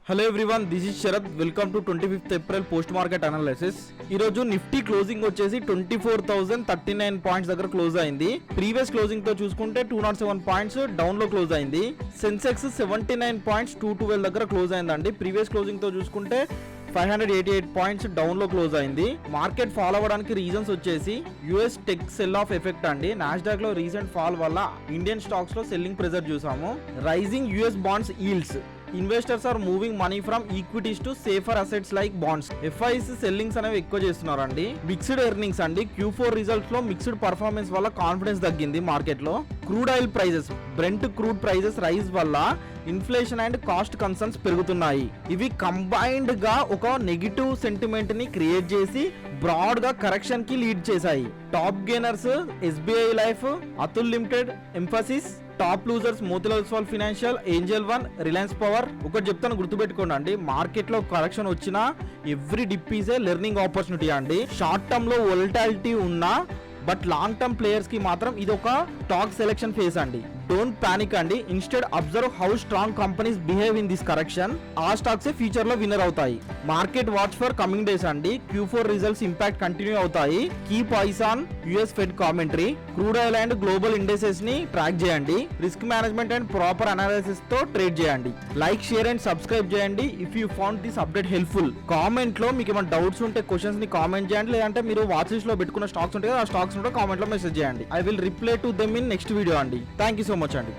Hello everyone, this is Sharath. Welcome to 25th April post market analysis. ఈ రోజు Nifty closing వచ్చేసి 24,039 points దగ్గర close అయింది. ప్రీవియస్ క్లోజింగ్ తో చూసుకుంటే 207 పాయింట్స్ డౌన్ లో క్లోజ్ అయింది. సెన్సెక్స్ 79 పాయింట్స్ 212 దగ్గర క్లోజ్ అయిందండి. ప్రీవియస్ క్లోజింగ్ తో చూసుకుంటే 588 పాయింట్స్ డౌన్ లో క్లోజ్ అయింది. మార్కెట్ ఫాల్ అవ్వడానికి రీజన్స్ వచ్చేసి US tech sell off effect అండి. నాస్డాక్ లో రీసెంట్ ఫాల్ వల్ల ఇండియన్ స్టాక్స్ లో సెల్లింగ్ ప్రెజర్ చూసాము. Rising US bonds yields. Investors are moving money from equities to safer assets like bonds. FIIs sellings అనేవి ఎక్కువ చేస్తున్నారండి. మిక్స్డ్ ఎర్నింగ్స్ అండి. Q4 results లో మిక్స్డ్ పర్ఫార్మెన్స్ వల్ల కాన్ఫిడెన్స్ తగ్గింది మార్కెట్ లో. Crude oil prices, Brent crude prices rise వల్ల inflation and cost concerns పెరుగుతున్నాయి. ఇవి కంబైన్డ్ గా ఒక నెగిటివ్ సెంటిమెంట్ ని క్రియేట్ చేసి బ్రాడ్ గా కరెక్షన్ కి లీడ్ చేశాయి. Top gainers SBI life, Atul limited, emphasis. Top losers Motilal Oswal financial, Angel one, Reliance power. ఒకటి చెప్తాను గుర్తుపెట్టుకోండి అండి, మార్కెట్ లో కరెక్షన్ వచ్చినా every dip is a learning opportunity అండి. షార్ట్ టర్మ్ లో వోలటాలిటీ ఉన్నా బట్ లాంగ్ టర్మ్ ప్లేయర్స్ కి మాత్రం ఇది ఒక స్టాక్ సెలెక్షన్ ఫేజ్ అండి. డోంట్ పానిక్ అండి. Instead observe how strong companies behave in this correction. ఆ స్టాక్స్ ఫ్యూచర్ లో విన్నర్ అవుతాయి. Market watch for coming days అండి. Q4 రిజల్ట్స్ ఇంపాక్ట్ కంటిన్యూ అవుతాయి. Keep eyes on US fed commentary. Crude oil and global indexes ని track చేయండి. Risk management and proper analysis తో trade చేయండి. Like, share and subscribe చేయండి. If you found this update helpful. Comment లో మీకు ఏమైనా doubts ఉంటే క్వశ్చన్స్ ని కామెంట్ చేయండి. లేదంటే మీరు వాచ్ లిస్ట్ లో పెట్టుకున్న స్టాక్స్ ఉంటే ఆ స్టాక్స్ ఉంటే కామెంట్ లో మెసేజ్ చేయండి. I will reply to them in next video అండి. థ్యాంక్ యూ సో మచ్ అండి.